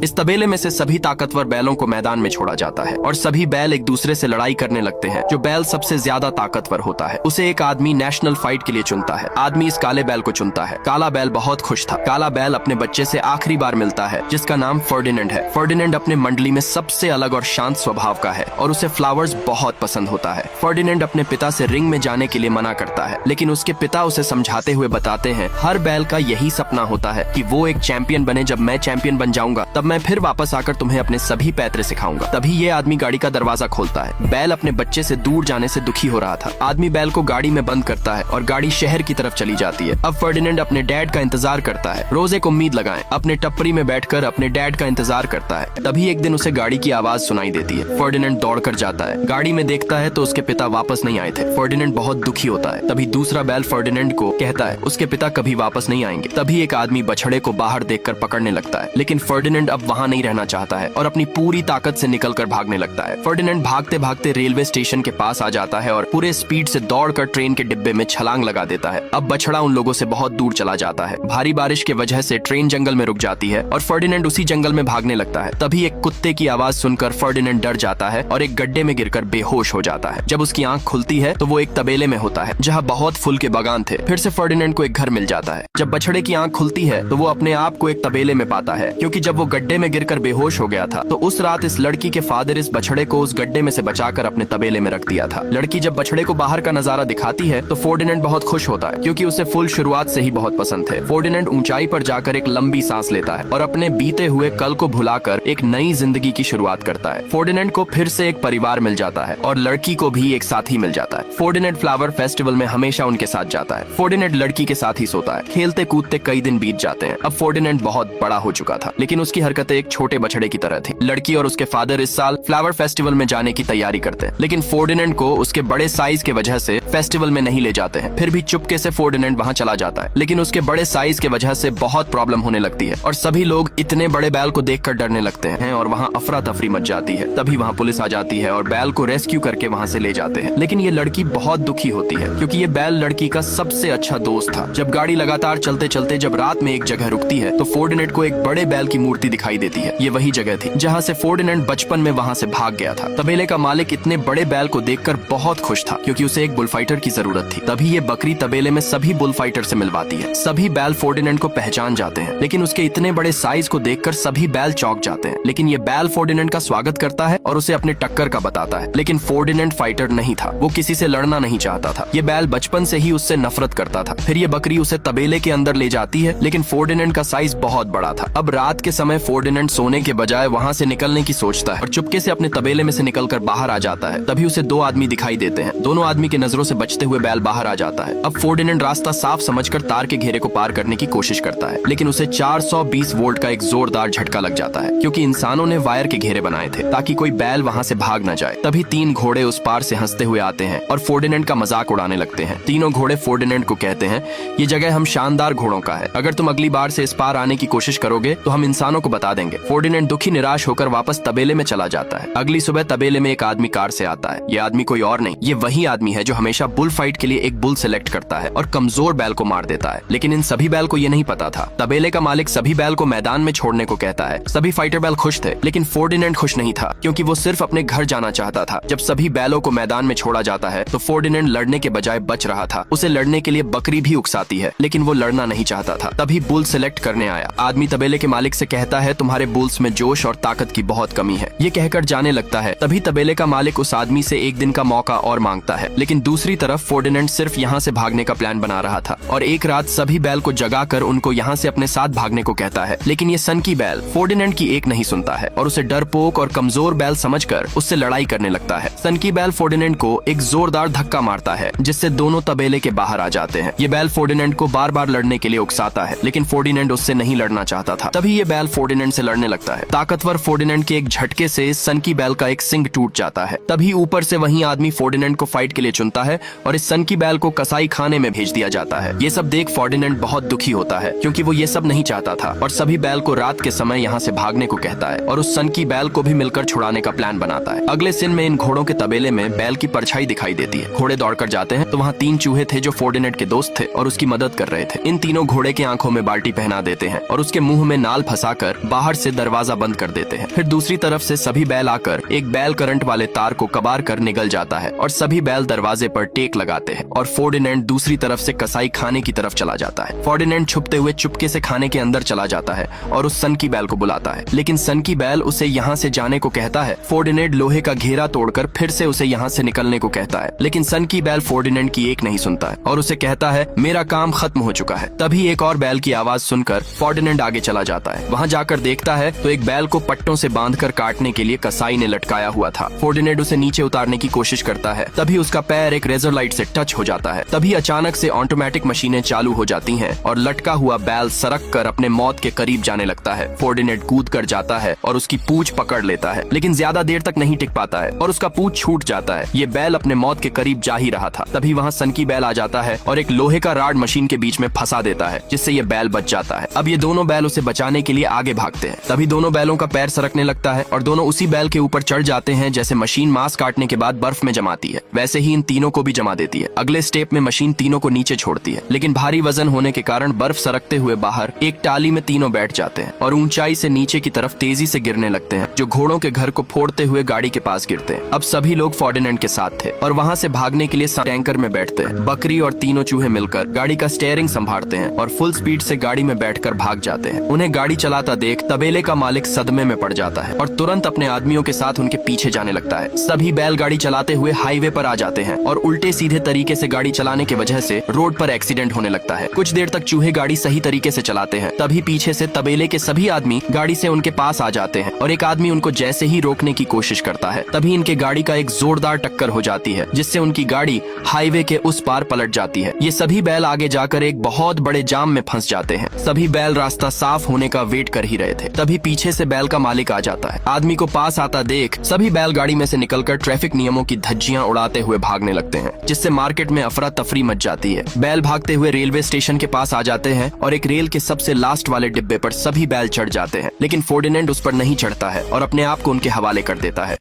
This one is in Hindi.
इस तबेले में से सभी ताकतवर बैलों को मैदान में छोड़ा जाता है और सभी बैल एक दूसरे से लड़ाई करने लगते हैं। जो बैल सबसे ज्यादा ताकतवर होता है उसे एक आदमी नेशनल फाइट के लिए चुनता है। आदमी इस काले बैल को चुनता है। काला बैल बहुत खुश था। काला बैल अपने बच्चे से आखिरी बार मिलता है जिसका नाम फर्डिनेंड है। फर्डिनेंड अपने मंडली में सबसे अलग और शांत स्वभाव का है और उसे फ्लावर्स बहुत पसंद होता है। फर्डिनेंड अपने पिता से रिंग में जाने के लिए मना करता है, लेकिन उसके पिता उसे समझाते हुए बताते हैं हर बैल का यही सपना होता है कि वो एक चैंपियन बने। जब मैं चैंपियन बन जाऊंगा तब मैं फिर वापस आकर तुम्हें अपने सभी पैतरे सिखाऊंगा। तभी ये आदमी गाड़ी का दरवाजा खोलता है। बैल अपने बच्चे से दूर जाने से दुखी हो रहा था। आदमी बैल को गाड़ी में बंद करता है और गाड़ी शहर की तरफ चली जाती है। अब फर्डिनेंड अपने डैड का इंतजार करता है। रोज एक उम्मीद लगाएं, अपने टप्परी में बैठकर अपने डैड का इंतजार करता है। तभी एक दिन उसे गाड़ी की आवाज सुनाई देती है। फर्डिनेंड दौड़कर जाता है। गाड़ी में देखता है तो उसके पिता वापस नहीं आए थे। फर्डिनेंड बहुत दुखी होता है। तभी दूसरा बैल फर्डिनेंड को कहता है उसके पिता कभी वापस नहीं आएंगे। तभी एक आदमी बछड़े को बाहर देखकर पकड़ने लगता है, लेकिन फर्डिनेंड अब वहाँ नहीं रहना चाहता है और अपनी पूरी ताकत से निकलकर भागने लगता है। फर्डिनेंड भागते भागते रेलवे स्टेशन के पास आ जाता है और पूरे स्पीड से दौड़कर ट्रेन के डिब्बे में छलांग लगा देता है। अब बछड़ा उन लोगों से बहुत दूर चला जाता है। भारी बारिश की वजह से ट्रेन जंगल में रुक जाती है और फर्डिनेंड उसी जंगल में भागने लगता है। तभी एक कुत्ते की आवाज सुनकर फर्डिनेंड डर जाता है और एक गड्ढे में गिरकर बेहोश हो जाता है। जब उसकी आंख खुलती है तो वो एक तबेले में होता है जहाँ बहुत फूल के बागान थे। फिर से फर्डिनेंड को एक घर मिल जाता है। जब बछड़े की आंख खुलती है तो वो अपने आप को एक तबेले में पाता है, क्योंकि जब वो गड्ढे में गिरकर बेहोश हो गया था तो उस रात इस लड़की के फादर इस बछड़े को उस गड्ढे में से बचाकर अपने तबेले में रख दिया था। लड़की जब बछड़े को बाहर का नजारा दिखाती है तो फर्डिनेंड बहुत खुश होता है, क्योंकि उसे फूल शुरुआत से ही बहुत पसंद थे। फर्डिनेंड ऊंचाई पर जाकर एक लंबी सांस लेता है और अपने बीते हुए कल को भुलाकर एक नई जिंदगी की शुरुआत करता है। फर्डिनेंड को फिर से एक परिवार मिल जाता है और लड़की को भी एक साथी मिल जाता है। फर्डिनेंड फ्लावर फेस्टिवल में हमेशा उनके साथ जाता है। फर्डिनेंड लड़की के साथ ही सोता है। खेलते कूदते कई दिन बीत जाते हैं। अब फर्डिनेंड बहुत बड़ा हो चुका था, लेकिन उसकी हरकतें एक छोटे बछड़े की तरह थी। लड़की और उसके फादर इस साल फ्लावर फेस्टिवल में जाने की तैयारी करते हैं, लेकिन फर्डिनेंड को उसके बड़े साइज के वजह से फेस्टिवल में नहीं ले जाते हैं। फिर भी चुपके से फर्डिनेंड वहाँ चला जाता है, लेकिन उसके बड़े साइज के वजह से बहुत प्रॉब्लम होने लगती है और सभी लोग इतने बड़े बैल को देखकर डरने लगते हैं और वहाँ अफरा तफरी मच जाती है। तभी वहाँ पुलिस आ जाती है और बैल को रेस्क्यू करके वहाँ से ले जाते हैं। लेकिन ये लड़की बहुत दुखी होती है, क्योंकि ये बैल लड़की का सबसे अच्छा दोस्त था। जब गाड़ी लगातार चलते चलते जब रात में एक जगह रुकती है तो फर्डिनेंड को एक बड़े बैल की मूर्ति दिखाई देती है। ये वही जगह थी जहाँ से फर्डिनेंड बचपन में वहाँ से भाग गया था। तबेले का मालिक इतने बड़े बैल को देखकर बहुत खुश था, क्योंकि उसे एक बुलफाइटर की जरूरत थी। तभी ये बकरी तबेले में सभी बुलफाइटर से मिलवाती है। सभी बैल फर्डिनेंड को पहचान जाते हैं, लेकिन उसके इतने बड़े साइज को देखकर सभी बैल चौंक जाते हैं। लेकिन ये बैल फर्डिनेंड का स्वागत करता है और उसे अपने टक्कर का बताता है। लेकिन फर्डिनेंड फाइटर नहीं था, वो किसी से लड़ना नहीं चाहता था। ये बैल बचपन से ही उससे नफरत करता था। फिर ये बकरी उसे तबेले के अंदर ले जाती है, लेकिन फर्डिनेंड का साइज बहुत बड़ा था। अब रात के समय फर्डिनेंड सोने के बजाय वहाँ से निकलने की सोचता है और चुपके से अपने तबेले में से निकलकर बाहर आ जाता है। तभी उसे दो आदमी दिखाई देते हैं। दोनों आदमी की नजरों से बचते हुए बैल बाहर आ जाता है। अब फर्डिनेंड रास्ता साफ समझकर तार के घेरे को पार करने की कोशिश करता है, लेकिन उसे 420 वोल्ट का एक जोरदार झटका लग जाता है, क्योंकि इंसानों ने वायर के घेरे बनाए थे ताकि कोई बैल वहाँ से भाग न जाए। तभी 3 घोड़े उस पार से हंसते हुए आते हैं और फर्डिनेंड का मजाक उड़ाने लगते हैं। तीनों घोड़े फर्डिनेंड को कहते हैं ये जगह हम शानदार घोड़ों का है, अगर तुम अगली बार से इस पार आने की कोशिश करोगे तो हम इंसानों को बता देंगे। फर्डिनेंड दुखी निराश होकर वापस तबेले में चला जाता है। अगली सुबह तबेले में एक आदमी कार से आता है। ये आदमी कोई और नहीं, ये वही आदमी है जो हमेशा बुल फाइट के लिए एक बुल सेलेक्ट करता है और कमजोर बैल को मार देता है। लेकिन इन सभी बैल को ये नहीं पता था। तबेले का मालिक सभी बैल को मैदान में छोड़ने को कहता है। सभी फाइटर बैल खुश थे, लेकिन फर्डिनेंड खुश नहीं था, क्योंकि वो सिर्फ अपने घर जाना चाहता था। जब सभी बैलों को मैदान में छोड़ा जाता है तो फर्डिनेंड लड़ने के बजाय बच रहा था। उसे लड़ने के लिए बकरी भी उकसाती है, लेकिन वो लड़ना नहीं चाहता था। तभी बुल सेलेक्ट करने आया। आदमी तबेले के मालिक से कहता है तुम्हारे बुल्स में जोश और ताकत की बहुत कमी है। ये कहकर जाने लगता है। तभी तबेले का मालिक उस आदमी से एक दिन का मौका और मांगता है, लेकिन दूसरी तरफ फर्डिनेंड सिर्फ यहाँ से भागने का प्लान बना रहा था और एक रात सभी बैल को जगाकर उनको यहाँ से अपने साथ भागने को कहता है। लेकिन ये सनकी बैल फर्डिनेंड की एक नहीं सुनता है और उसे डरपोक और कमजोर बैल समझकर उससे लड़ाई करने लगता है। सनकी बैल फर्डिनेंड को एक जोरदार धक्का मारता है, जिससे दोनों तबेले के बाहर आ जाते हैं। ये बैल फर्डिनेंड को बार बार लड़ने के लिए उकसाता है, लेकिन फर्डिनेंड उससे नहीं लड़ना चाहता था। तभी ये बैल फर्डिनेंड से लड़ने लगता है। ताकतवर फर्डिनेंड के एक झटके से सनकी बैल का एक सिंग टूट जाता है। तभी ऊपर से वही आदमी फर्डिनेंड को फाइट के लिए चुनता है और इस सनकी बैल को कसाई खाने में भेज दिया जाता है। ये सब देख फर्डिनेंड बहुत दुखी होता है, क्योंकि वो ये सब नहीं चाहता था और सभी बैल को रात के समय यहाँ से भागने को कहता है और उस सनकी बैल को भी मिलकर छुड़ाने का प्लान बनाता है। अगले दिन में इन घोड़ों के तबेले में बैल की परछाई दिखाई देती है। घोड़े दौड़कर जाते हैं तो वहाँ 3 चूहे थे जो फर्डिनेंड के दोस्त थे और उसकी मदद कर रहे थे। इन तीनों घोड़े की आंखों में बाल्टी पहना देते हैं और उसके मुंह में नाल फंसाकर बाहर से दरवाजा बंद कर देते हैं। फिर दूसरी तरफ से सभी बैल आकर एक बैल करंट वाले तार को कबार कर निकल जाता है और सभी बैल दरवाजे पर टेक लगाते हैं और फर्डिनेंड दूसरी तरफ से कसाई खाने की तरफ चला जाता है। फर्डिनेंड छुपते हुए चुपके से खाने के अंदर चला जाता है और उस सनकी बैल को बुलाता है, लेकिन सनकी बैल उसे यहाँ से जाने को कहता है। फर्डिनेंड लोहे का घेरा तोड़कर फिर से उसे यहाँ से निकलने को कहता है, लेकिन सनकी बैल फर्डिनेंड की एक नहीं सुनता है और उसे कहता है मेरा काम खत्म हो चुका है। तभी एक और बैल की आवाज सुनकर फर्डिनेंड आगे चला जाता है। वहाँ जाकर देखता है तो एक बैल को पट्टों से बांधकर काटने के लिए कसाई ने लटकाया हुआ था। फर्डिनेंड उसे नीचे उतारने की कोशिश करता है, तभी उसका पैर एक रेजर लाइट से टच हो जाता है। तभी अचानक से ऑटोमेटिक मशीनें चालू हो जाती हैं और लटका हुआ बैल सरक कर अपने मौत के करीब जाने लगता है। फर्डिनेंड कूद कर जाता है और उसकी पूंछ पकड़ लेता है, लेकिन ज्यादा देर तक नहीं टिक पाता है और उसका पूंछ छूट जाता है। ये बैल अपने मौत के करीब जा ही रहा था। तभी वहाँ सनकी बैल आ जाता है और एक लोहे का राड मशीन के बीच में फंसा देता है, जिससे ये बैल बच जाता है। अब ये दोनों बैल उसे बचाने के लिए आगे भागते हैं। तभी दोनों बैलों का पैर सरकने लगता है और दोनों उसी बैल के ऊपर चढ़ जाते हैं। जैसे मशीन मांस काटने के बाद बर्फ में जमाती है, वैसे ही इन तीनों को भी जमा देती है। अगले स्टेप में मशीन तीनों को नीचे छोड़ती है, लेकिन भारी वजन होने के कारण बर्फ सरकते हुए बाहर एक टाली में तीनों बैठ जाते हैं और ऊंचाई से नीचे की तरफ तेजी से गिरने लगते हैं, जो घोड़ों के घर को फोड़ते हुए गाड़ी के पास गिरते हैं। अब सभी लोग फर्डिनेंड के साथ थे और वहाँ से भागने के लिए टैंकर में बैठते हैं। बकरी और तीनों चूहे मिलकर गाड़ी का स्टीयरिंग संभालते हैं और फुल स्पीड से गाड़ी में बैठकर भाग जाते हैं। उन्हें गाड़ी चलाता देख तबेले का मालिक सदमे में पड़ जाता है और तुरंत अपने आदमियों के साथ उनके पीछे जाने लगता है। सभी बैल गाड़ी चलाते हुए हाईवे पर आ जाते हैं और उल्टे सीधे तरीके से गाड़ी चलाने की वजह से रोड पर एक्सीडेंट होने लगता है। कुछ देर तक चूहे गाड़ी सही तरीके से चलाते हैं, तभी पीछे से तबेले के सभी आदमी गाड़ी से उनके पास आ जाते हैं और एक आदमी उनको जैसे ही रोकने की कोशिश करता है, तभी इनके गाड़ी का एक जोरदार टक्कर हो जाती है, जिससे उनकी गाड़ी हाईवे के उस पार पलट जाती है। ये सभी बैल आगे जाकर एक बहुत बड़े जाम में फंस जाते हैं। सभी बैल रास्ता साफ होने का वेट कर ही रहे थे, तभी पीछे से बैल का मालिक आ जाता है। आदमी को पास आता देख सभी बैल गाड़ी में से निकलकर ट्रैफिक नियमों की धज्जियां उड़ाते हुए भागने लगते हैं, जिससे मार्केट में अफरा तफरी मच जाती है। बैल भागते हुए रेलवे स्टेशन के पास आ जाते हैं और एक रेल के सबसे लास्ट वाले डिब्बे पर सभी बैल चढ़ जाते हैं, लेकिन फर्डिनेंड उस पर नहीं चढ़ता है और अपने आप को उनके हवाले कर देता है।